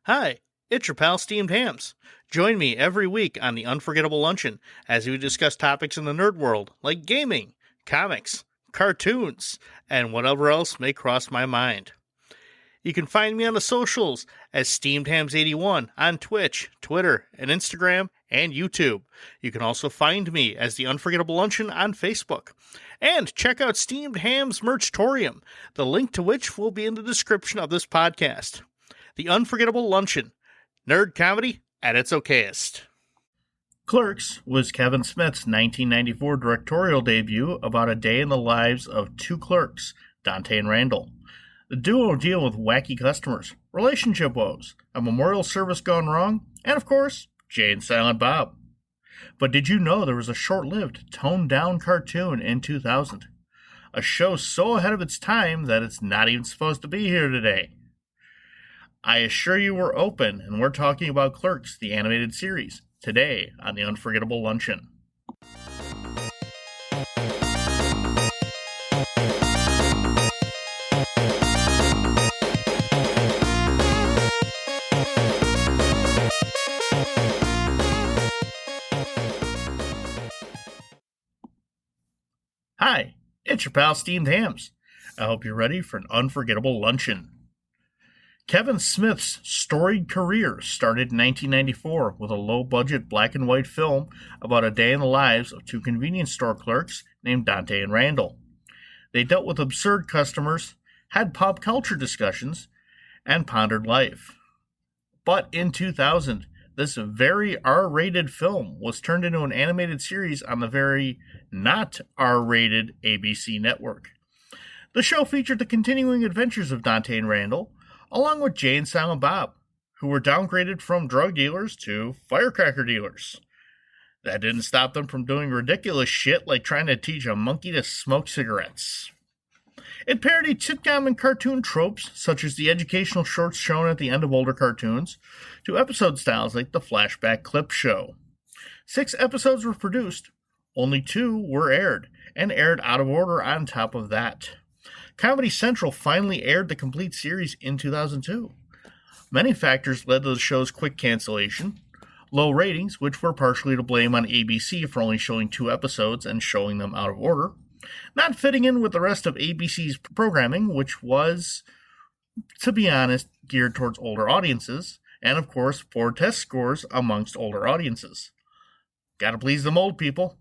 Hi, it's your pal Steamed Hams. Join me every week on the Unforgettable Luncheon as we discuss topics in the nerd world like gaming, comics, cartoons, and whatever else may cross my mind. You can find me on the socials as SteamedHams81 on Twitch, Twitter, and Instagram, and YouTube. You can also find me as the Unforgettable Luncheon on Facebook. And check out Steamed Hams Merchtorium, the link to which will be in the description of this podcast. The Unforgettable Luncheon, nerd comedy at its okayest. Clerks was Kevin Smith's 1994 directorial debut about a day in the lives of two clerks, Dante and Randall. The duo deal with wacky customers, relationship woes, a memorial service gone wrong, and of course, Jay and Silent Bob. But did you know there was a short-lived, toned-down cartoon in 2000? A show so ahead of its time that it's not even supposed to be here today. I assure you we're open, and we're talking about Clerks, the animated series, today on the Unforgettable Luncheon. Hi, it's your pal Steamed Hams. I hope you're ready for an unforgettable luncheon. Kevin Smith's storied career started in 1994 with a low-budget black and white film about a day in the lives of two convenience store clerks named Dante and Randall. They dealt with absurd customers, had pop culture discussions, and pondered life. But in 2000, this very R-rated film was turned into an animated series on the very not R-rated ABC network. The show featured the continuing adventures of Dante and Randall, along with Jay and Silent Bob, who were downgraded from drug dealers to firecracker dealers. That didn't stop them from doing ridiculous shit like trying to teach a monkey to smoke cigarettes. It parodied sitcom and cartoon tropes, such as the educational shorts shown at the end of older cartoons, to episode styles like the flashback clip show. 6 episodes were produced, only 2 were aired, and aired out of order on top of that. Comedy Central finally aired the complete series in 2002. Many factors led to the show's quick cancellation. Low ratings, which were partially to blame on ABC for only showing 2 episodes and showing them out of order. Not fitting in with the rest of ABC's programming, which was, to be honest, geared towards older audiences. And of course, poor test scores amongst older audiences. Gotta please them old people.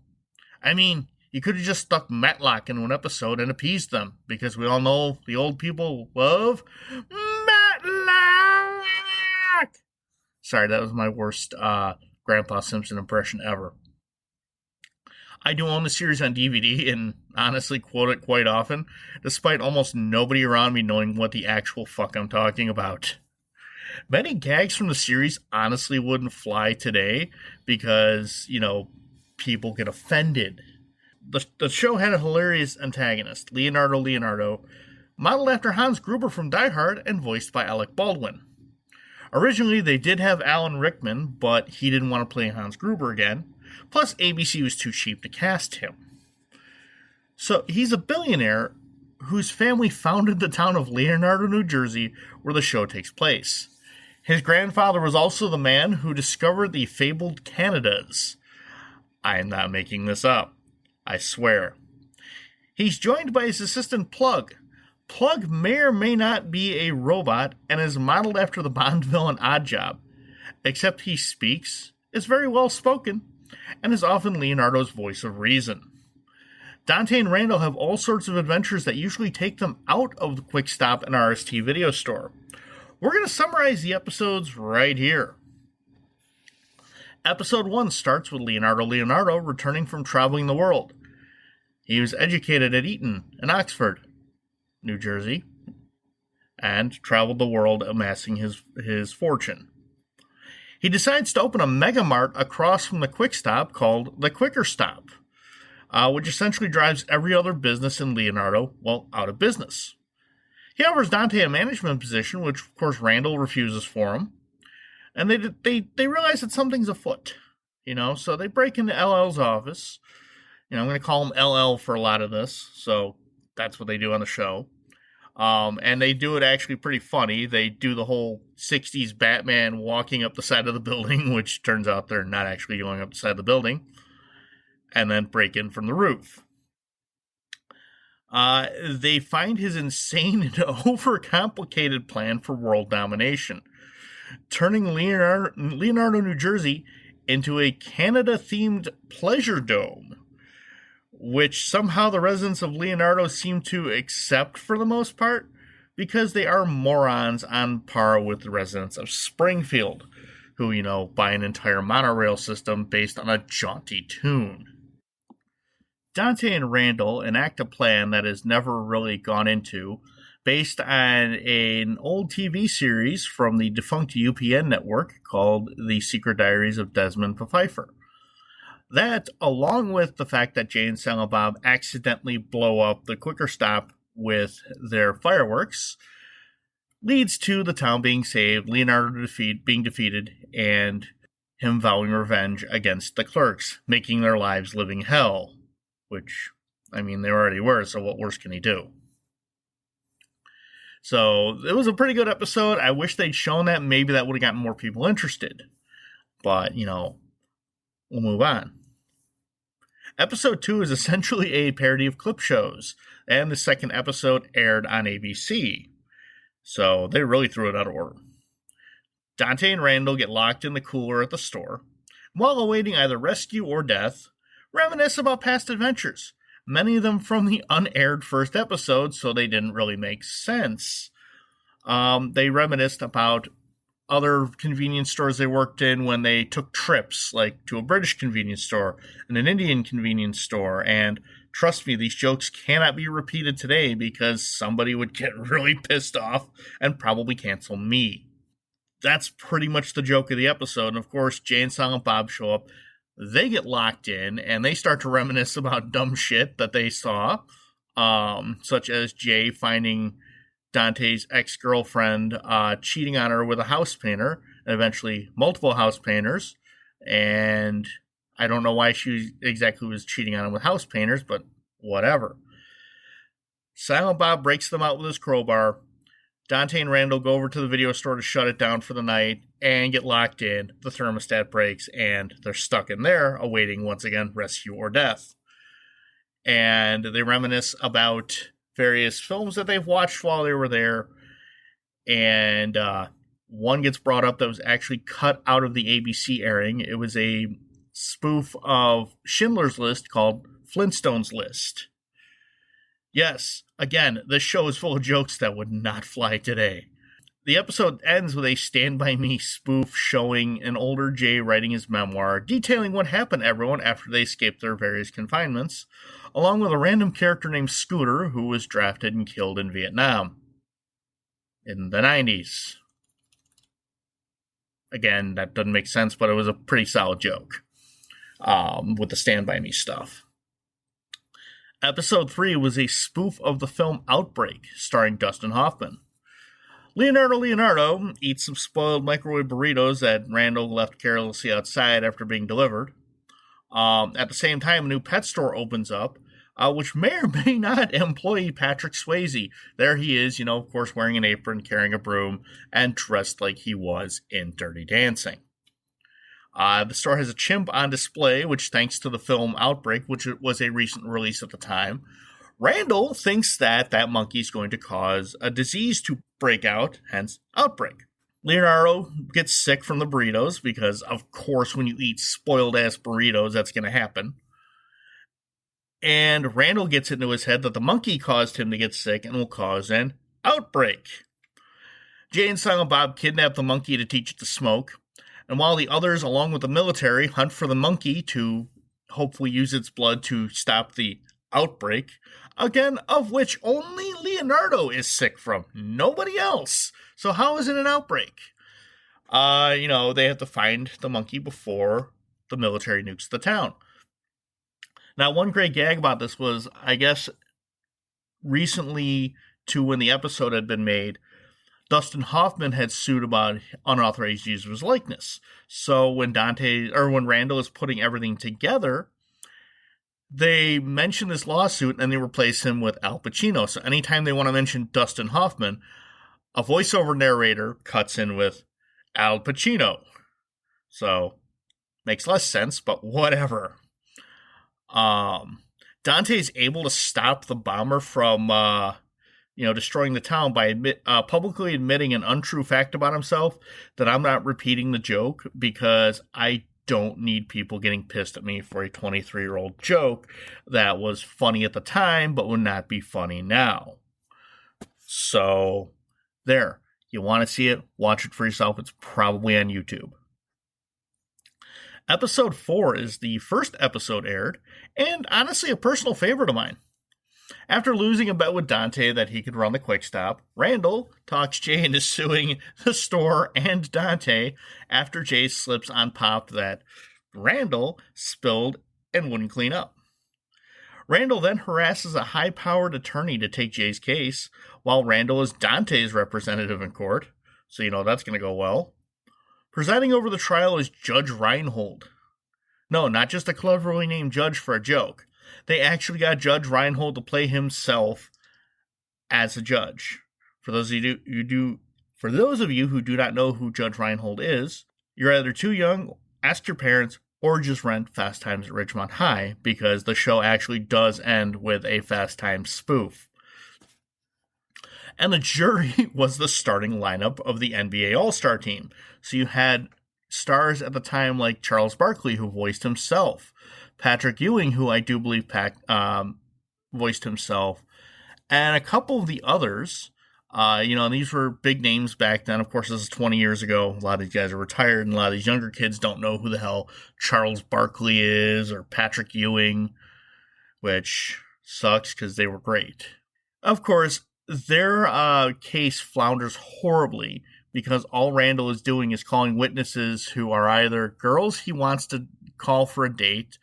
I mean, you could have just stuck Matlock in one episode and appeased them, because we all know the old people love Matlock! Sorry, that was my worst Grandpa Simpson impression ever. I do own the series on DVD and honestly quote it quite often, despite almost nobody around me knowing what the actual fuck I'm talking about. Many gags from the series honestly wouldn't fly today because, people get offended. The show had a hilarious antagonist, Leonardo, modeled after Hans Gruber from Die Hard and voiced by Alec Baldwin. Originally, they did have Alan Rickman, but he didn't want to play Hans Gruber again. Plus, ABC was too cheap to cast him. So, he's a billionaire whose family founded the town of Leonardo, New Jersey, where the show takes place. His grandfather was also the man who discovered the fabled Canadas. I am not making this up. I swear. He's joined by his assistant Plug. Plug may or may not be a robot and is modeled after the Bond villain Oddjob, except he speaks, is very well spoken, and is often Leonardo's voice of reason. Dante and Randall have all sorts of adventures that usually take them out of the Quick Stop and RST video store. We're going to summarize the episodes right here. Episode 1 starts with Leonardo returning from traveling the world. He was educated at Eton and Oxford, New Jersey, and traveled the world amassing his fortune. He decides to open a mega mart across from the Quick Stop called the Quicker Stop, which essentially drives every other business in Leonardo, out of business. He offers Dante a management position, which of course Randall refuses for him. And they realize that something's afoot, so they break into LL's office. I'm going to call him LL for a lot of this, so that's what they do on the show. And they do it actually pretty funny. They do the whole 60s Batman walking up the side of the building, which turns out they're not actually going up the side of the building, and then break in from the roof. They find his insane and overcomplicated plan for world domination, turning Leonardo, New Jersey into a Canada-themed pleasure dome, which somehow the residents of Leonardo seem to accept for the most part, because they are morons on par with the residents of Springfield, who, buy an entire monorail system based on a jaunty tune. Dante and Randall enact a plan that is never really gone into, based on an old TV series from the defunct UPN network called The Secret Diaries of Desmond Pfeiffer. That, along with the fact that Jay and Silent Bob accidentally blow up the Quicker Stop with their fireworks, leads to the town being saved, Leonardo being defeated, and him vowing revenge against the clerks, making their lives living hell. Which, they already were, so what worse can he do? So, it was a pretty good episode. I wish they'd shown that. Maybe that would have gotten more people interested. But, we'll move on. Episode 2 is essentially a parody of clip shows, and the second episode aired on ABC. So, they really threw it out of order. Dante and Randall get locked in the cooler at the store. While awaiting either rescue or death, reminisce about past adventures, many of them from the unaired first episode, so they didn't really make sense. They reminisced about other convenience stores they worked in when they took trips, like to a British convenience store and an Indian convenience store, and trust me, these jokes cannot be repeated today because somebody would get really pissed off and probably cancel me. That's pretty much the joke of the episode, and of course, Jay and Silent Bob show up. They get locked in, and they start to reminisce about dumb shit that they saw, such as Jay finding Dante's ex-girlfriend cheating on her with a house painter, and eventually multiple house painters, and I don't know why she exactly was cheating on him with house painters, but whatever. Silent Bob breaks them out with his crowbar. Dante and Randall go over to the video store to shut it down for the night and get locked in. The thermostat breaks and they're stuck in there, awaiting, once again, rescue or death. And they reminisce about various films that they've watched while they were there. And one gets brought up that was actually cut out of the ABC airing. It was a spoof of Schindler's List called Flintstone's List. Yes, again, this show is full of jokes that would not fly today. The episode ends with a Stand By Me spoof showing an older Jay writing his memoir, detailing what happened to everyone after they escaped their various confinements, along with a random character named Scooter who was drafted and killed in Vietnam in the 90s. Again, that doesn't make sense, but it was a pretty solid joke with the Stand By Me stuff. Episode 3 was a spoof of the film Outbreak, starring Dustin Hoffman. Leonardo eats some spoiled microwave burritos that Randall left carelessly outside after being delivered. At the same time, a new pet store opens up, which may or may not employ Patrick Swayze. There he is, of course, wearing an apron, carrying a broom, and dressed like he was in Dirty Dancing. The store has a chimp on display, which, thanks to the film Outbreak, which was a recent release at the time, Randall thinks that monkey is going to cause a disease to break out, hence Outbreak. Leonardo gets sick from the burritos, because, of course, when you eat spoiled-ass burritos, that's going to happen. And Randall gets it into his head that the monkey caused him to get sick and will cause an outbreak. Jay and Silent Bob kidnap the monkey to teach it to smoke. And while the others, along with the military, hunt for the monkey to hopefully use its blood to stop the outbreak, again, of which only Leonardo is sick from, nobody else. So how is it an outbreak? They have to find the monkey before the military nukes the town. Now, one great gag about this was, I guess, recently to when the episode had been made, Dustin Hoffman had sued about unauthorized use of his likeness. So when Randall is putting everything together, they mention this lawsuit and they replace him with Al Pacino. So anytime they want to mention Dustin Hoffman, a voiceover narrator cuts in with Al Pacino. So makes less sense, but whatever. Dante's able to stop the bomber from destroying the town by publicly admitting an untrue fact about himself, that I'm not repeating the joke because I don't need people getting pissed at me for a 23-year-old joke that was funny at the time but would not be funny now. So, there. You want to see it? Watch it for yourself. It's probably on YouTube. Episode 4 is the first episode aired, and honestly a personal favorite of mine. After losing a bet with Dante that he could run the quick stop, Randall talks Jay into suing the store and Dante after Jay slips on Pop that Randall spilled and wouldn't clean up. Randall then harasses a high-powered attorney to take Jay's case, while Randall is Dante's representative in court, so that's going to go well. Presiding over the trial is Judge Reinhold. No, not just a cleverly named judge for a joke. They actually got Judge Reinhold to play himself as a judge. For those of you who do not know who Judge Reinhold is, you're either too young, ask your parents, or just rent Fast Times at Ridgemont High, because the show actually does end with a Fast Times spoof. And the jury was the starting lineup of the NBA All-Star team. So you had stars at the time like Charles Barkley, who voiced himself, Patrick Ewing, who I do believe voiced himself, and a couple of the others. And these were big names back then. Of course, this is 20 years ago. A lot of these guys are retired, and a lot of these younger kids don't know who the hell Charles Barkley is or Patrick Ewing, which sucks because they were great. Of course, their case flounders horribly because all Randall is doing is calling witnesses who are either girls he wants to call for a date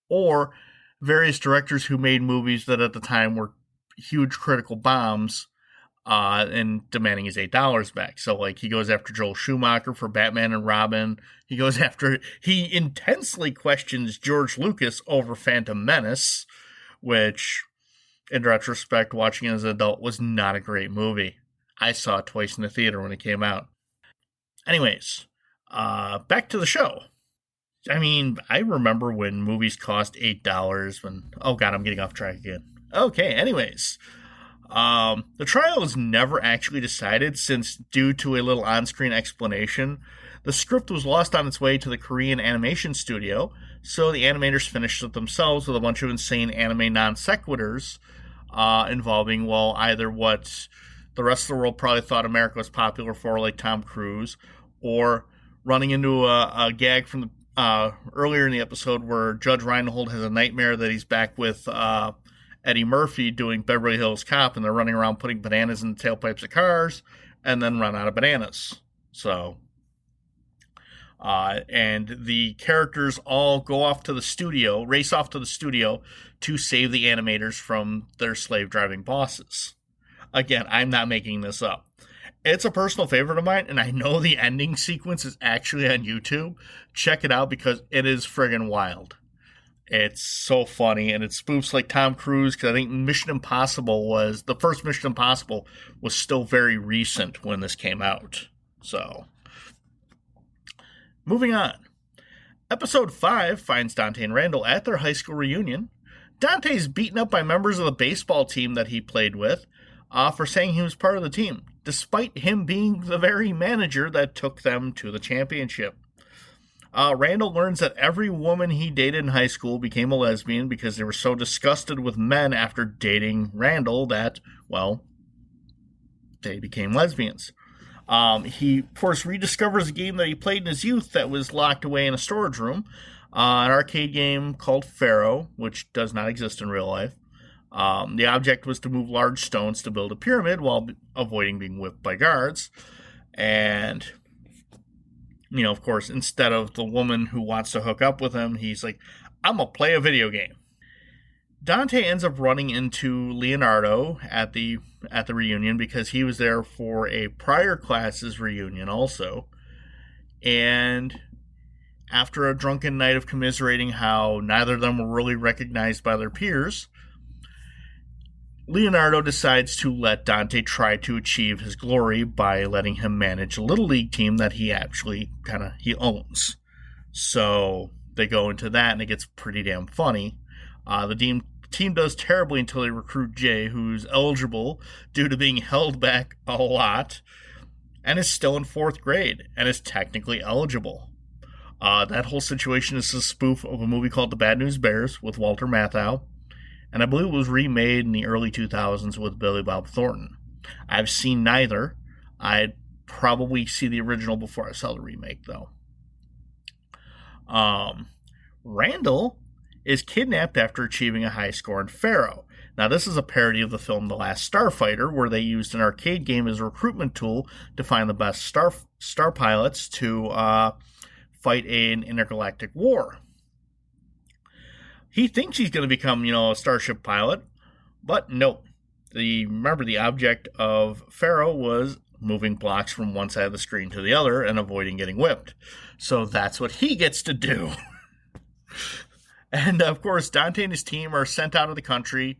or various directors who made movies that at the time were huge critical bombs, and demanding his $8 back. So, he goes after Joel Schumacher for Batman and Robin. He intensely questions George Lucas over Phantom Menace, which, in retrospect, watching it as an adult, was not a great movie. I saw it twice in the theater when it came out. Anyways, back to the show. I mean, I remember when movies cost $8 when... Oh, God, I'm getting off track again. Okay, anyways. The trial was never actually decided since, due to a little on-screen explanation, the script was lost on its way to the Korean animation studio, so the animators finished it themselves with a bunch of insane anime non-sequiturs involving, either what the rest of the world probably thought America was popular for, like Tom Cruise, or running into a gag from the earlier in the episode where Judge Reinhold has a nightmare that he's back with Eddie Murphy doing Beverly Hills Cop, and they're running around putting bananas in the tailpipes of cars and then run out of bananas. So, and the characters all go off to the studio, race off to the studio to save the animators from their slave-driving bosses. Again, I'm not making this up. It's a personal favorite of mine, and I know the ending sequence is actually on YouTube. Check it out because it is friggin' wild. It's so funny, and it spoofs like Tom Cruise, because I think the first Mission Impossible was still very recent when this came out. So, moving on. Episode 5 finds Dante and Randall at their high school reunion. Dante's beaten up by members of the baseball team that he played with for saying he was part of the team, despite him being the very manager that took them to the championship. Randall learns that every woman he dated in high school became a lesbian because they were so disgusted with men after dating Randall that, they became lesbians. He, of course, rediscovers a game that he played in his youth that was locked away in a storage room, an arcade game called Pharaoh, which does not exist in real life. The object was to move large stones to build a pyramid while avoiding being whipped by guards. And... of course, instead of the woman who wants to hook up with him, he's like, I'm going to play a video game. Dante ends up running into Leonardo at the reunion because he was there for a prior class's reunion also. And after a drunken night of commiserating how neither of them were really recognized by their peers, Leonardo decides to let Dante try to achieve his glory by letting him manage a little league team that he actually he owns. So they go into that, and it gets pretty damn funny. The team does terribly until they recruit Jay, who's eligible due to being held back a lot, and is still in 4th grade, and is technically eligible. That whole situation is a spoof of a movie called The Bad News Bears with Walter Matthau, and I believe it was remade in the early 2000s with Billy Bob Thornton. I've seen neither. I'd probably see the original before I saw the remake, though. Randall is kidnapped after achieving a high score in Pharaoh. Now, this is a parody of the film The Last Starfighter, where they used an arcade game as a recruitment tool to find the best star pilots to fight an intergalactic war. He thinks he's going to become, a starship pilot, but nope. Remember, the object of Pharaoh was moving blocks from one side of the screen to the other and avoiding getting whipped. So that's what he gets to do. And, of course, Dante and his team are sent out of the country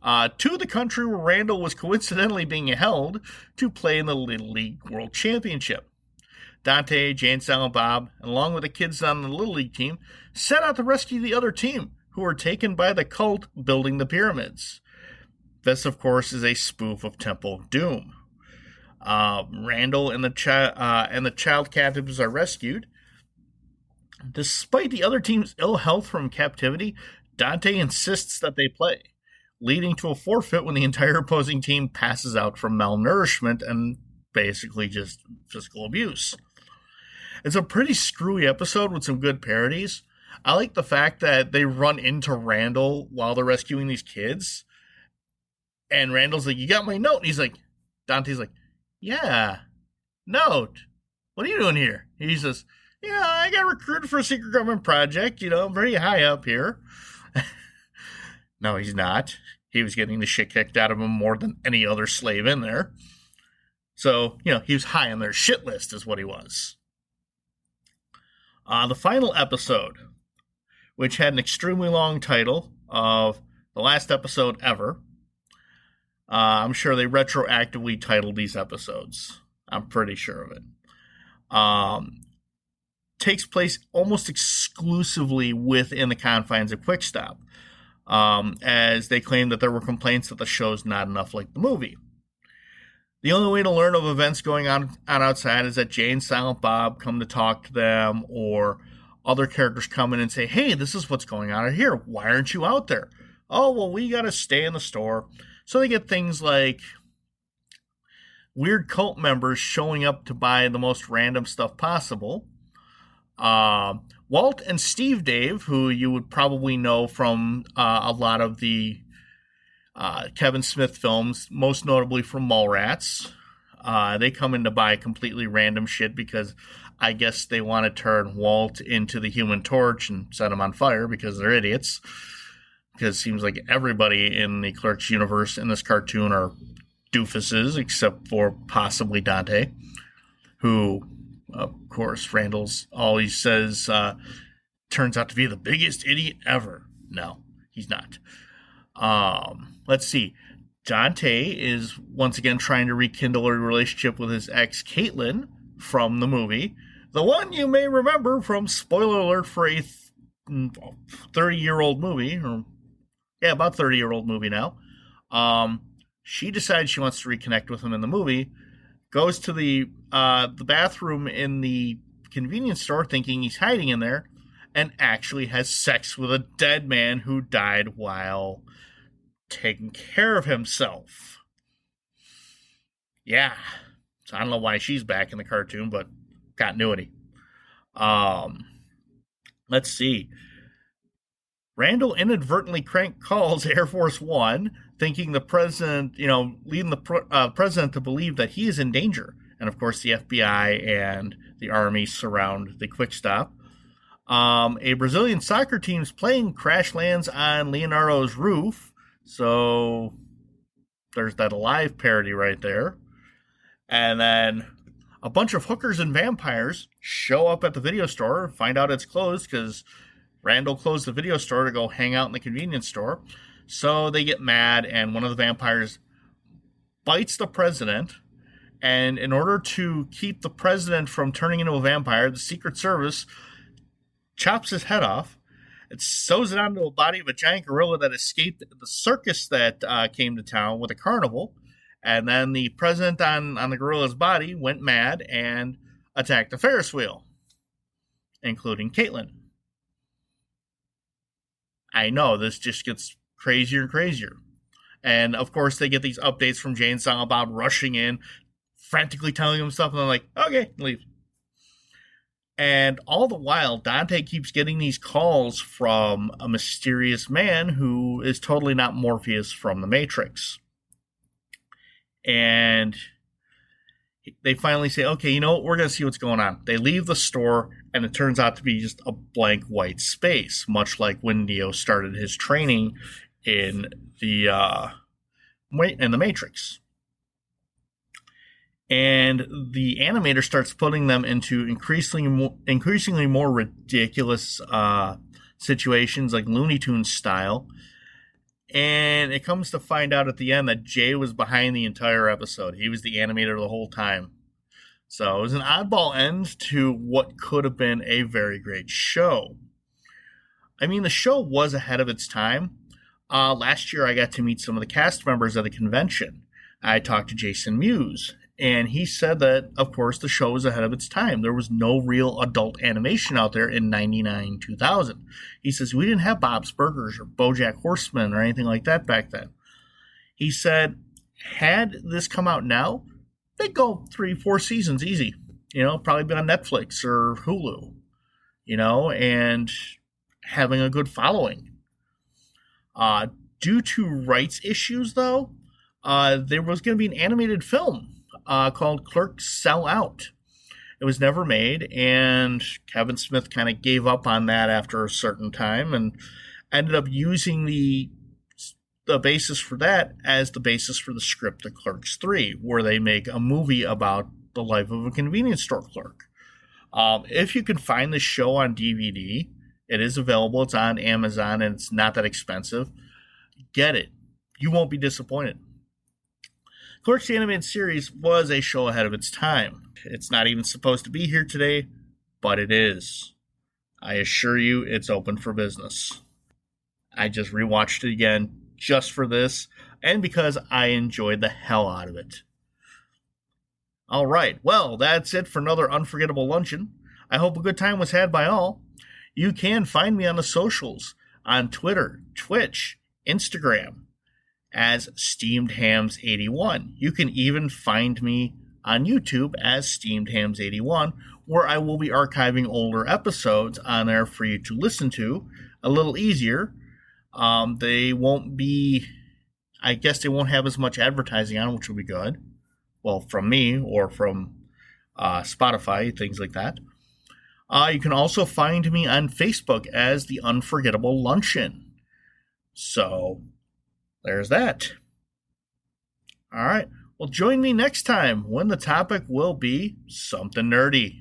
to the country where Randall was coincidentally being held to play in the Little League World Championship. Dante, Jane, Silent Bob, and along with the kids on the Little League team, set out to rescue the other team, who were taken by the cult building the pyramids. This, of course, is a spoof of Temple of Doom. Randall and the child captives are rescued. Despite the other team's ill health from captivity, Dante insists that they play, leading to a forfeit when the entire opposing team passes out from malnourishment and basically just physical abuse. It's a pretty screwy episode with some good parodies. I like the fact that they run into Randall while they're rescuing these kids. And Randall's like, "You got my note?" And he's like, Dante's like, "Yeah, note. What are you doing here?" He says, "Yeah, I got recruited for a secret government project, very high up here." No, he's not. He was getting the shit kicked out of him more than any other slave in there. So, he was high on their shit list is what he was. The final episode, which had an extremely long title of the last episode ever. I'm sure they retroactively titled these episodes. I'm pretty sure of it. Takes place almost exclusively within the confines of Quick Stop, as they claim that there were complaints that the show's not enough like the movie. The only way to learn of events going on outside is that Jay and Silent Bob come to talk to them, or other characters come in and say, "Hey, this is what's going on out here. Why aren't you out there?" "Oh, well, we got to stay in the store." So they get things like weird cult members showing up to buy the most random stuff possible. Walt and Steve Dave, who you would probably know from a lot of the Kevin Smith films, most notably from Mallrats. They come in to buy completely random shit because I guess they want to turn Walt into the Human Torch and set him on fire because they're idiots. Because it seems like everybody in the Clerks universe in this cartoon are doofuses, except for possibly Dante, who, of course, Randall's all he says turns out to be the biggest idiot ever. No, he's not. Let's see. Dante is once again trying to rekindle a relationship with his ex, Caitlin, from the movie. The one you may remember from, spoiler alert, for a 30-year-old movie. About 30-year-old movie now. She decides she wants to reconnect with him in the movie. Goes to the bathroom in the convenience store thinking he's hiding in there, and actually has sex with a dead man who died while taking care of himself. Yeah. So I don't know why she's back in the cartoon, but continuity. Let's see. Randall inadvertently crank calls Air Force One, thinking the president, leading the president to believe that he is in danger. And of course, the FBI and the Army surround the Quick Stop. A Brazilian soccer team's plane crash lands on Leonardo's roof. So there's that Alive parody right there. And then A bunch of hookers and vampires show up at the video store, find out it's closed because Randall closed the video store to go hang out in the convenience store. So they get mad, and one of the vampires bites the president. And in order to keep the president from turning into a vampire, the Secret Service chops his head off. It sews it onto the body of a giant gorilla that escaped the circus that came to town with a carnival. And then the president on the gorilla's body went mad and attacked the Ferris wheel, including Caitlin. I know, this just gets crazier and crazier. And, of course, they get these updates from Jay and Silent Bob rushing in, frantically telling him stuff, and they're like, okay, leave. And all the while, Dante keeps getting these calls from a mysterious man who is totally not Morpheus from the Matrix. And they finally say, okay, you know what, we're going to see what's going on. They leave the store, and it turns out to be just a blank white space, much like when Neo started his training in the Matrix. And the animator starts putting them into increasingly more ridiculous situations, like Looney Tunes style. And it comes to find out at the end that Jay was behind the entire episode. He was the animator the whole time. So it was an oddball end to what could have been a very great show. I mean, the show was ahead of its time. Last year, I got to meet some of the cast members at a convention. I talked to Jason Mewes. And he said that, of course, the show was ahead of its time. There was no real adult animation out there in 99, 2000. He says, we didn't have Bob's Burgers or BoJack Horseman or anything like that back then. He said, had this come out now, they'd go 3-4 seasons easy. You know, probably been on Netflix or Hulu, you know, and having a good following. Due to rights issues, though, there was going to be an animated film called Clerks Sell Out. It was never made, and Kevin Smith kind of gave up on that after a certain time and ended up using the basis for that as the basis for the script of Clerks 3, where they make a movie about the life of a convenience store clerk. If you can find this show on DVD, it is available. It's on Amazon, and it's not that expensive. Get it. You won't be disappointed. Clerks Animated Series was a show ahead of its time. It's not even supposed to be here today, but it is. I assure you, it's open for business. I just rewatched it again just for this, and because I enjoyed the hell out of it. All right, well, that's it for another Unforgettable Luncheon. I hope a good time was had by all. You can find me on the socials, on Twitter, Twitch, Instagram, as Steamed Hams 81. You can even find me on YouTube as Steamed Hams 81, where I will be archiving older episodes on there for you to listen to a little easier. They won't be, I guess they won't have as much advertising on, which will be good. Well, from me or from Spotify, things like that. You can also find me on Facebook as The Unforgettable Luncheon. So there's that. All right. Well, join me next time when the topic will be something nerdy.